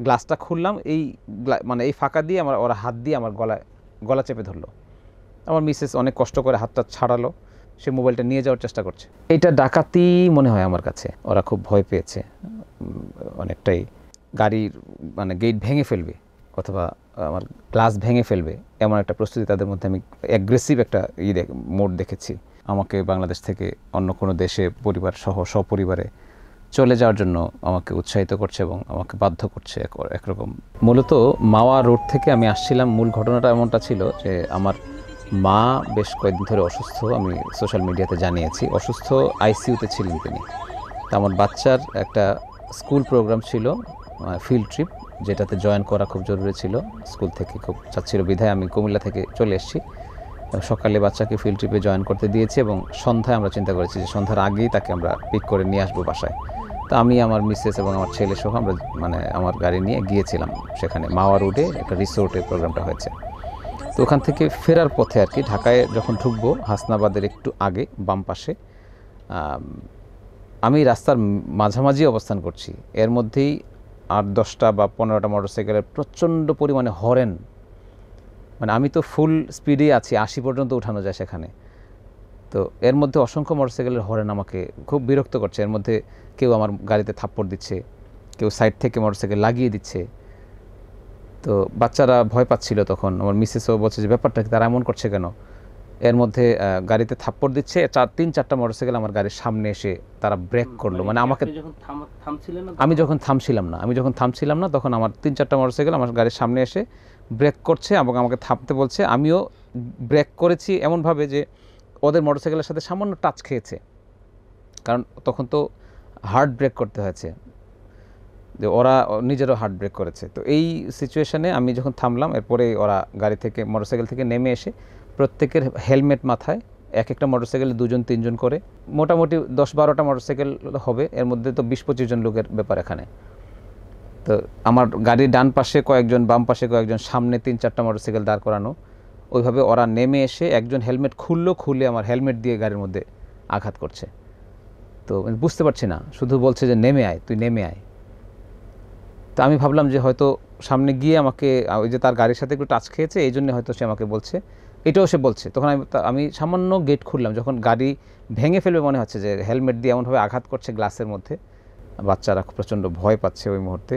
গ্লাসটা খুললাম, এই মানে এই ফাঁকা দিয়ে আমার ওরা হাত দিয়ে আমার গলা চেপে ধরলো। আমার মিসেস অনেক কষ্ট করে হাতটা ছাড়ালো, সে মোবাইলটা নিয়ে যাওয়ার চেষ্টা করছে। এটা ডাকাতি মনে হয় আমার কাছে। ওরা খুব ভয় পেয়েছে, অনেকটাই গাড়ির মানে গেট ভেঙে ফেলবে অথবা আমার গ্লাস ভেঙে ফেলবে এমন একটা প্রস্তুতি তাদের মধ্যে আমি অ্যাগ্রেসিভ একটা মোড দেখেছি। আমাকে বাংলাদেশ থেকে অন্য কোনো দেশে পরিবার সহ সপরিবারে চলে যাওয়ার জন্য আমাকে উৎসাহিত করছে এবং আমাকে বাধ্য করছে একরকম। মূলত মাওয়া রোড থেকে আমি আসছিলাম। মূল ঘটনাটা এমনটা ছিল যে আমার মা বেশ কয়েকদিন ধরে অসুস্থ, আমি সোশ্যাল মিডিয়াতে জানিয়েছি। অসুস্থ, আইসিইউতে ছিলেন তিনি। তা আমার বাচ্চার একটা স্কুল প্রোগ্রাম ছিল, ফিল্ড ট্রিপ, যেটাতে জয়েন করা খুব জরুরি ছিল। স্কুল থেকে খুব চাচ্ছিল বিধায় আমি কুমিল্লা থেকে চলে এসেছি। সকালে বাচ্চাকে ফিল্ড ট্রিপে জয়েন করতে দিয়েছি এবং সন্ধ্যায় আমরা চিন্তা করেছি যে সন্ধ্যার আগেই তাকে আমরা পিক করে নিয়ে আসবো বাসায়। তো আমি, আমার মিসেস এবং আমার ছেলে সহ আমরা মানে আমার গাড়ি নিয়ে গিয়েছিলাম সেখানে। মাওয়া রোডে একটা রিসোর্টে প্রোগ্রামটা হয়েছে। তো ওখান থেকে ফেরার পথে আর কি, ঢাকায় যখন ঢুকবো হাসনাবাদের একটু আগে বাম পাশে, আমি রাস্তার মাঝামাঝি অবস্থান করছি। এর মধ্যেই 8-10টা বা 15টা মোটরসাইকেলের প্রচণ্ড পরিমাণে হরেন, মানে আমি তো ফুল স্পিডে আছি, 80 পর্যন্ত উঠানো যায় সেখানে। তো এর মধ্যে অসংখ্য মোটরসাইকেলের হরেন আমাকে খুব বিরক্ত করছে। এর মধ্যে কেউ আমার গাড়িতে থাপ্পড় দিচ্ছে, কেউ সাইড থেকে মোটরসাইকেল লাগিয়ে দিচ্ছে। তো বাচ্চারা ভয় পাচ্ছিল তখন। আমার মিসেসও বলছে যে ব্যাপারটা তারা এমন করছে কেন। এর মধ্যে গাড়িতে থাপ্পড় দিচ্ছে, 3-4টা মোটরসাইকেল আমার গাড়ির সামনে এসে তারা ব্রেক করলো। মানে আমাকে, আমি যখন থামছিলাম না তখন আমার 3-4টা মোটরসাইকেল আমার গাড়ির সামনে এসে ব্রেক করছে এবং আমাকে থামতে বলছে। আমিও ব্রেক করেছি এমনভাবে যে ওদের মোটরসাইকেলের সাথে সামান্য টাচ খেয়েছে, কারণ তখন তো হার্ড ব্রেক করতে হয়েছে, যে ওরা নিজেরও হার্ড ব্রেক করেছে। তো এই সিচুয়েশানে আমি যখন থামলাম, এরপরে ওরা গাড়ি থেকে মোটরসাইকেল থেকে নেমে এসে প্রত্যেকের হেলমেট মাথায়, এক একটা মোটরসাইকেলে 2-3 করে, মোটামুটি 10-12টা মোটরসাইকেল হবে, এর মধ্যে তো 20-25 জন লোকের ব্যাপার এখানে। তো আমার গাড়ির ডান পাশে কয়েকজন, বাম পাশে কয়েকজন, সামনে 3-4টা মোটরসাইকেল দাঁড় করানো। ওইভাবে ওরা নেমে এসে একজন হেলমেট খুলে আমার হেলমেট দিয়ে গাড়ির মধ্যে আঘাত করছে। তো বুঝতে পারছি না, শুধু বলছে যে নেমে আয়, তুই নেমে আয়। তো আমি ভাবলাম যে হয়তো সামনে গিয়ে আমাকে, ওই যে তার গাড়ির সাথে একটু টাচ খেয়েছে, এই জন্য হয়তো সে আমাকে বলছে, এটাও সে বলছে। তখন আমি সামান্য গেট খুললাম, যখন গাড়ি ভেঙে ফেলবে মনে হচ্ছে, যে হেলমেট দিয়ে এমনভাবে আঘাত করছে গ্লাসের মধ্যে। বাচ্চারা প্রচণ্ড ভয় পাচ্ছে ওই মুহূর্তে,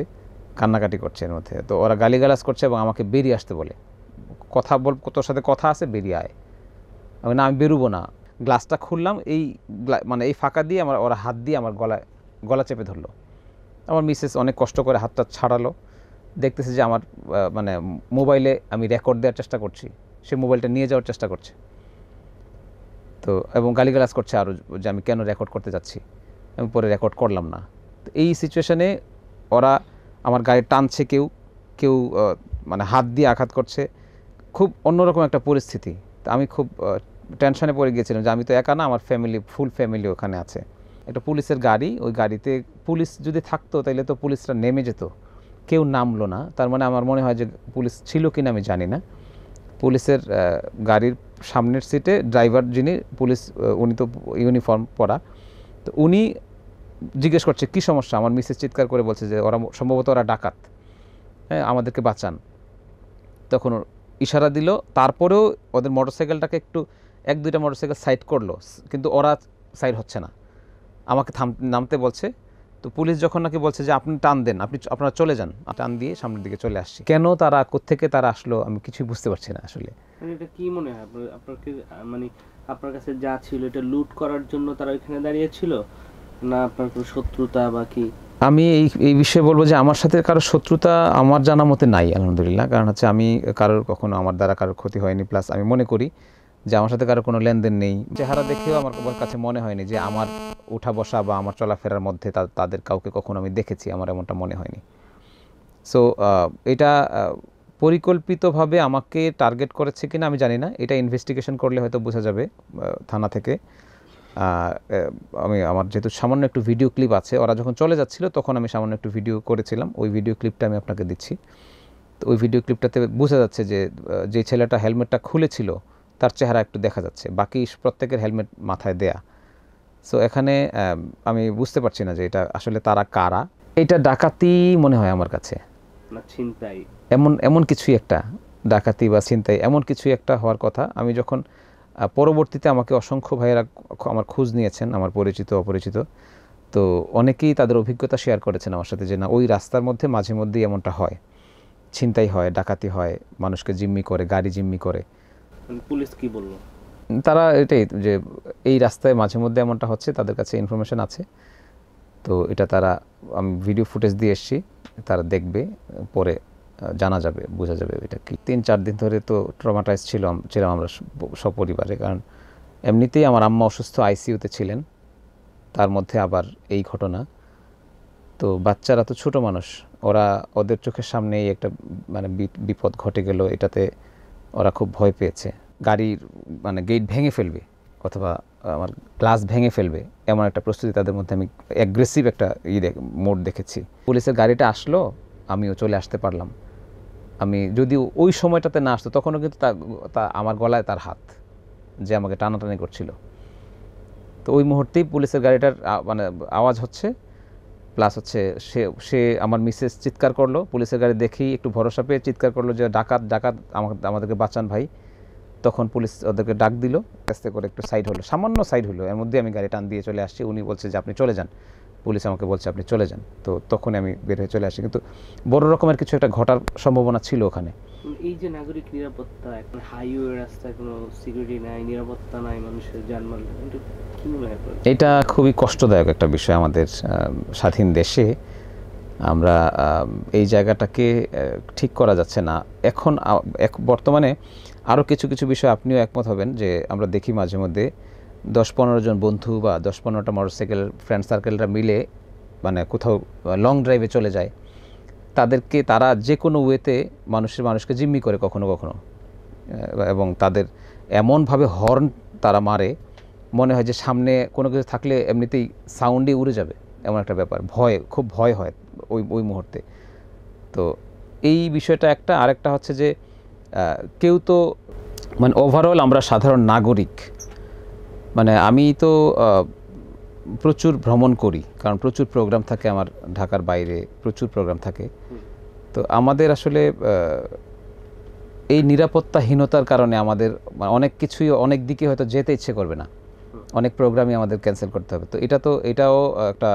কান্নাকাটি করছে এর মধ্যে। তো ওরা গালিগালাজ করছে এবং আমাকে বেরিয়ে আসতে বলে, তোর সাথে কথা আছে, বেরিয়ে আয়। আমি না, আমি বেরোবো না। গ্লাসটা খুললাম, এই মানে এই ফাঁকা দিয়ে ওরা হাত দিয়ে আমার গলা চেপে ধরলো। আমার মিসেস অনেক কষ্ট করে হাতটা ছাড়ালো, দেখতেছে যে আমার মানে মোবাইলে আমি রেকর্ড দেওয়ার চেষ্টা করছি, সে মোবাইলটা নিয়ে যাওয়ার চেষ্টা করছে। তো এবং গালিগালাজ করছে আরও, যে আমি কেন রেকর্ড করতে যাচ্ছি, আমি পরে রেকর্ড করলাম না। তো এই সিচুয়েশানে ওরা আমার গাড়ি টানছে, কেউ মানে হাত দিয়ে আঘাত করছে, খুব অন্যরকম একটা পরিস্থিতি। তো আমি খুব টেনশনে পড়ে গিয়েছিলাম যে আমি তো একা না, আমার ফুল ফ্যামিলি ওখানে আছে। একটা পুলিশের গাড়ি, ওই গাড়িতে পুলিশ যদি থাকতো তাহলে তো পুলিশরা নেমে যেত, কেউ নামলো না। তার মানে আমার মনে হয় যে পুলিশ ছিল কিনা আমি জানি না। পুলিশের গাড়ির সামনের সিটে ড্রাইভার যিনি পুলিশ, উনি তো ইউনিফর্ম পরা। তো উনি জিজ্ঞেস করছে কী সমস্যা। আমার মিসেস চিৎকার করে বলছে যে সম্ভবত ওরা ডাকাত, হ্যাঁ, আমাদেরকে বাঁচান। তখন ইশারা দিল, তারপরেও ওদের মোটরসাইকেলটাকে একটু 1-2টা মোটরসাইকেল সাইড করলো, কিন্তু ওরা সাইড হচ্ছে না, আমাকে নামতে বলছে। তো পুলিশ যখন নাকি বলছে যে আপনি টান দেন, আপনারা চলে যান, টান দিয়ে সামনের দিকে চলে আসছি। কেন তারা, কোত্থেকে তারা আসলো, আমি কিছুই বুঝতে পারছি না আসলে। এটা কি মনে হয় আপনাকে, মানে আপনার কাছে যা ছিল এটা লুট করার জন্য তারা ওইখানে দাঁড়িয়ে ছিল, না আপনার কোনো শত্রুতা বা কি? আমি এই বিষয়ে বলবো যে আমার সাথে কারো শত্রুতা আমার জানা মতে নাই, আলহামদুলিল্লাহ। কারণ হচ্ছে আমি কখনো আমার দ্বারা কারোর ক্ষতি হয়নি, প্লাস আমি মনে করি যে আমার সাথে কারো কোনো লেনদেন নেই। চেহারা দেখেও আমার কাছে মনে হয়নি যে আমার উঠা বসা বা আমার চলাফেরার মধ্যে তাদের কাউকে কখনো আমি দেখেছি, আমার এমনটা মনে হয়নি। সো এটা পরিকল্পিতভাবে আমাকে টার্গেট করেছে কিনা আমি জানি না, এটা ইনভেস্টিগেশন করলে হয়তো বোঝা যাবে থানা থেকে। আমার যেহেতু সামান্য একটু ভিডিও ক্লিপ আছে, ওরা যখন চলে যাচ্ছিল তখন আমি সামান্য একটু ভিডিও করেছিলাম, ওই ভিডিও ক্লিপটা আমি আপনাকে দিচ্ছি। তো ওই ভিডিও ক্লিপটাতে বোঝা যাচ্ছে যে ছেলেটা হেলমেটটা খুলেছিল তার চেহারা একটু দেখা যাচ্ছে, বাকি প্রত্যেকের হেলমেট মাথায় দেয়া। সো এখানে আমি বুঝতে পারছি না যে এটা আসলে তারা কারা। এটা ডাকাতি মনে হয় আমার কাছে, না ছিনতাই? এমন এমন কিছুই একটা, ডাকাতি বা ছিনতাই এমন কিছুই একটা হওয়ার কথা। আমি যখন পরবর্তীতে আমাকে অসংখ্য ভাইয়েরা আমার খোঁজ নিয়েছেন, আমার পরিচিত অপরিচিত, তো অনেকেই তাদের অভিজ্ঞতা শেয়ার করেছেন আমার সাথে যে না ওই রাস্তার মধ্যে মাঝে মধ্যেই এমনটা হয়, ছিনতাই হয়, ডাকাতি হয়, মানুষকে জিম্মি করে, গাড়ি জিম্মি করে। পুলিশ কি বললো? তারা এটাই যে এই রাস্তায় মাঝে মধ্যে এমনটা হচ্ছে, তাদের কাছে ইনফরমেশন আছে। তো এটা তারা, আমি ভিডিও ফুটেজ দিয়ে এসেছি, তারা দেখবে, পরে জানা যাবে, বোঝা যাবে এটা কি। 3-4 দিন ধরে তো ট্রমাটাইজ ছিলাম আমরা সপরিবারে, কারণ এমনিতেই আমার আম্মা অসুস্থ, আইসিইউতে ছিলেন, তার মধ্যে আবার এই ঘটনা। তো বাচ্চারা তো ছোট মানুষ, ওরা ওদের চোখের সামনেই একটা মানে বিপদ ঘটে গেল, এটাতে ওরা খুব ভয় পেয়েছে। গাড়ির মানে গেট ভেঙে ফেলবে অথবা আমার গ্লাস ভেঙে ফেলবে, এমন একটা প্রস্তুতি তাদের মধ্যে আমি অ্যাগ্রেসিভ একটা মোড দেখেছি। পুলিশের গাড়িটা আসলো, আমিও চলে আসতে পারলাম। আমি যদি ওই সময়টাতে না আসতো, তখনও কিন্তু আমার গলায় তার হাত, যে আমাকে টানাটানি করছিল। তো ওই মুহূর্তেই পুলিশের গাড়িটার মানে আওয়াজ হচ্ছে, প্লাস হচ্ছে সে সে আমার মিসেস চিৎকার করলো, পুলিশের গাড়ি দেখেই একটু ভরসা পেয়ে চিৎকার করলো যে ডাকাত ডাকাত, আমাদেরকে বাঁচান ভাই। তখন পুলিশ ওদেরকে ডাক দিল, আস্তে করে একটু সাইড হলো, সামান্য সাইড হলো, এর মধ্যে আমি গাড়ি টান দিয়ে চলে আসছি। উনি বলছে যে আপনি চলে যান, পুলিশ আমাকে বলছে আপনি চলে যান। তো তখনই আমি বের হয়ে চলে আসি, কিন্তু বড় রকমের কিছু একটা ঘটার সম্ভাবনা ছিল ওখানে। এই যে নাগরিক নিরাপত্তা, এখন হাইওয়ে রাস্তায় কোনো সিকিউরিটি নাই, নিরাপত্তা নাই, মানুষের জানমাল, কিন্তু কি মনে হয় আপনার? এটা খুবই কষ্টদায়ক একটা বিষয় আমাদের স্বাধীন দেশে। আমরা এই জায়গাটাকে ঠিক করা যাচ্ছে না এখন। বর্তমানে আরও কিছু কিছু বিষয় আপনিও একমত হবেন যে আমরা দেখি মাঝে মধ্যে 10-15 জন বন্ধু বা 10-15টা মোটরসাইকেল ফ্রেন্ড সার্কেলরা মিলে মানে কোথাও লং ড্রাইভে চলে যায়, তারা যে কোনো ওয়েতে মানুষকে জিম্মি করে কখনো কখনো, এবং তাদের এমনভাবে হর্ন তারা মারে, মনে হয় যে সামনে কোনো কিছু থাকলে এমনিতেই সাউন্ডে উড়ে যাবে, এমন একটা ব্যাপার। খুব ভয় হয় ওই মুহূর্তে। তো এই বিষয়টা একটা। আরেকটা হচ্ছে যে কেউ তো মানে ওভারঅল আমরা সাধারণ নাগরিক, মানে আমি তো প্রচুর ভ্রমণ করি, কারণ প্রচুর প্রোগ্রাম থাকে আমার, ঢাকার বাইরে প্রচুর প্রোগ্রাম থাকে। তো আমাদের আসলে এই নিরাপত্তাহীনতার কারণে আমাদের অনেক কিছুই, অনেক দিকে হয়তো যেতে ইচ্ছে করবে না, অনেক প্রোগ্রামই আমাদের ক্যান্সেল করতে হবে। তো এটাও একটা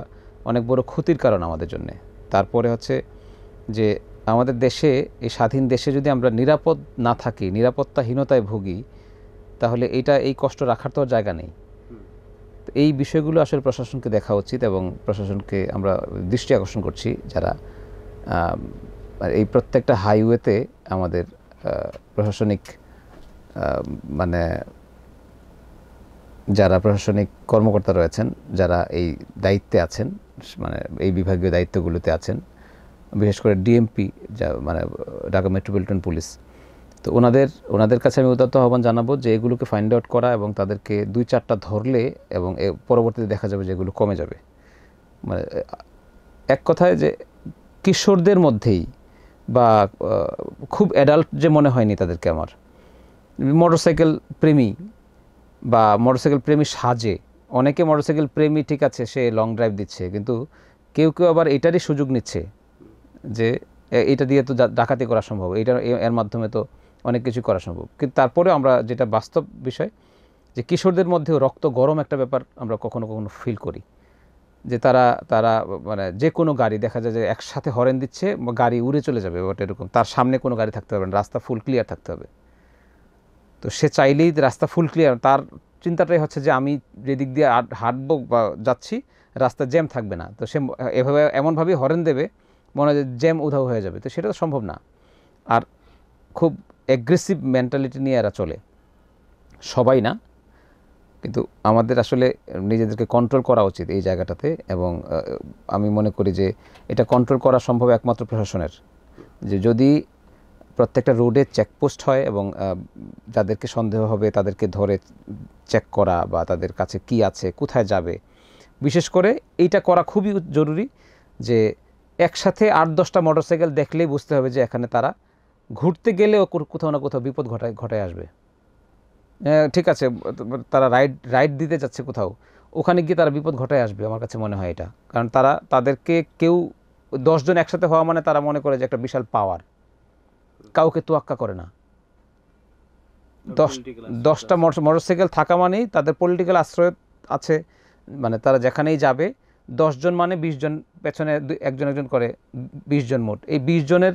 অনেক বড় ক্ষতির কারণ আমাদের জন্য। তারপরে হচ্ছে যে আমাদের দেশে, এই স্বাধীন দেশে যদি আমরা নিরাপদ না থাকি, নিরাপত্তাহীনতায় ভুগি, তাহলে এই কষ্ট রাখার তো জায়গা নেই। তো এই বিষয়গুলো আসলে প্রশাসনকে দেখা উচিত, এবং প্রশাসনকে আমরা দৃষ্টি আকর্ষণ করছি যারা এই প্রত্যেকটা হাইওয়েতে আমাদের প্রশাসনিক মানে যারা প্রশাসনিক কর্মকর্তা রয়েছেন, যারা এই দায়িত্বে আছেন, মানে এই বিভাগীয় দায়িত্বগুলোতে আছেন, বিশেষ করে ডিএমপি, যা মানে ঢাকা মেট্রোপলিটন পুলিশ, তো ওনাদের কাছে আমি উদাত্ত আহ্বান জানাবো যে এগুলোকে ফাইন্ড আউট করা, এবং তাদেরকে 2-4টা ধরলে এবং পরবর্তীতে দেখা যাবে যে এগুলো কমে যাবে। মানে এক কথায় যে কিশোরদের মধ্যেই বা খুব অ্যাডাল্ট যে মনে হয়নি তাদেরকে আমার, মোটরসাইকেল প্রেমী বা মোটরসাইকেল প্রেমী সাজে, অনেকে মোটরসাইকেল প্রেমী, ঠিক আছে, সে লং ড্রাইভ দিচ্ছে, কিন্তু কেউ কেউ আবার এটারই সুযোগ নিচ্ছে যে এটা দিয়ে তো ডাকাতি করা সম্ভব, এর মাধ্যমে তো অনেক কিছু করা সম্ভব। কিন্তু তারপরেও আমরা যেটা বাস্তব বিষয়, যে কিশোরদের মধ্যেও রক্ত গরম একটা ব্যাপার আমরা কখনো কখনো ফিল করি, যে তারা মানে যে কোনো গাড়ি দেখা যায় যে একসাথে হরেন দিচ্ছে, গাড়ি উড়ে চলে যাবে, বাট এরকম তার সামনে কোনো গাড়ি থাকতে হবে না, রাস্তা ফুল ক্লিয়ার থাকতে হবে। তো সে চাইলেই রাস্তা ফুল ক্লিয়ার, তার চিন্তাটাই হচ্ছে যে আমি যেদিক দিয়ে হাঁটবো বা যাচ্ছি, রাস্তা জ্যাম থাকবে না, তো সে এমনভাবেই হরেন দেবে মনে হয় যে জ্যাম উধাও হয়ে যাবে। তো সেটা তো সম্ভব না। আর খুব অ্যাগ্রেসিভ মেন্টালিটি নিয়ে এরা চলে, সবাই না, কিন্তু আমাদের আসলে নিজেদেরকে কন্ট্রোল করা উচিত এই জায়গাটাতে। এবং আমি মনে করি যে এটা কন্ট্রোল করা সম্ভব একমাত্র প্রশাসনের, যে যদি প্রত্যেকটা রোডে চেকপোস্ট হয় এবং যাদেরকে সন্দেহ হবে তাদেরকে ধরে চেক করা, বা তাদের কাছে কি আছে, কোথায় যাবে, বিশেষ করে এইটা করা খুবই জরুরি, যে একসাথে 8-10টা মোটরসাইকেল দেখলেই বুঝতে হবে যে এখানে তারা ঘুরতে গেলেও কোথাও না কোথাও বিপদ ঘটায় আসবে। ঠিক আছে, তারা রাইড দিতে যাচ্ছে কোথাও, ওখানে গিয়ে তারা বিপদ ঘটায় আসবে, আমার কাছে মনে হয় এটা। কারণ তাদেরকে কেউ 10 জন একসাথে হওয়া মানে তারা মনে করে যে একটা বিশাল পাওয়ার, কাউকে তোয়াক্কা করে না। 10টা মোটরসাইকেল থাকা মানেই তাদের পলিটিক্যাল আশ্রয় আছে, মানে তারা যেখানেই যাবে 10 জন মানে 20 জন পেছনে একজন একজন করে 20 জন মোট। এই 20 জনের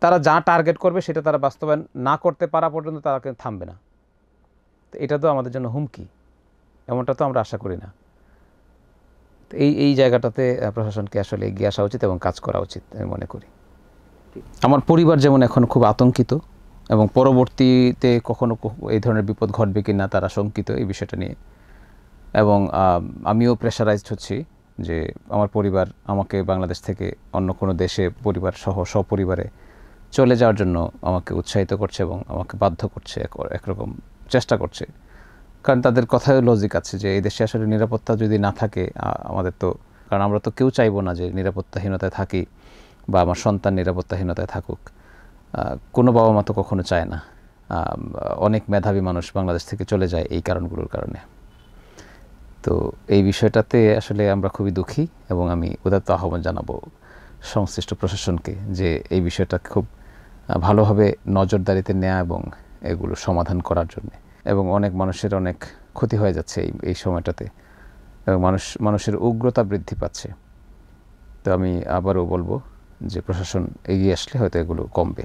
তারা যা টার্গেট করবে সেটা তারা বাস্তবায়ন না করতে পারা পর্যন্ত তারা কিন্তু থামবে না। তো এটা তো আমাদের জন্য হুমকি, এমনটা তো আমরা আশা করি না। তো এই জায়গাটাতে প্রশাসনকে আসলে এগিয়ে আসা উচিত এবং কাজ করা উচিত আমি মনে করি। আমার পরিবার যেমন এখন খুব আতঙ্কিত এবং পরবর্তীতে কখনো এই ধরনের বিপদ ঘটবে কি না তারা শঙ্কিত এই বিষয়টা নিয়ে, এবং আমিও প্রেশারাইজড হচ্ছি যে আমার পরিবার আমাকে বাংলাদেশ থেকে অন্য কোনো দেশে পরিবার সহ সপরিবারে চলে যাওয়ার জন্য আমাকে উৎসাহিত করছে এবং আমাকে বাধ্য করছে, একরকম চেষ্টা করছে। কারণ তাদের কথায় লজিক আছে যে এই দেশে আসলে নিরাপত্তা যদি না থাকে আমাদের তো, কারণ আমরা তো কেউ চাইবো না যে নিরাপত্তাহীনতায় থাকি বা আমার সন্তান নিরাপত্তাহীনতায় থাকুক। কোনো বাবা মা তো কখনো চায় না। অনেক মেধাবী মানুষ বাংলাদেশ থেকে চলে যায় এই কারণগুলোর কারণে। তো এই বিষয়টাতে আসলে আমরা খুবই দুঃখী এবং আমি উদাত্ত আহ্বান জানাবো সংশ্লিষ্ট প্রশাসনকে যে এই বিষয়টা খুব ভালোভাবে নজরদারিতে নেওয়া এবং এগুলো সমাধান করার জন্য। এবং অনেক মানুষের অনেক ক্ষতি হয়ে যাচ্ছে এই সময়টাতে, এবং মানুষের উগ্রতা বৃদ্ধি পাচ্ছে। তো আমি আবারও বলবো যে প্রশাসন এগিয়ে আসলে হয়তো এগুলো কমবে।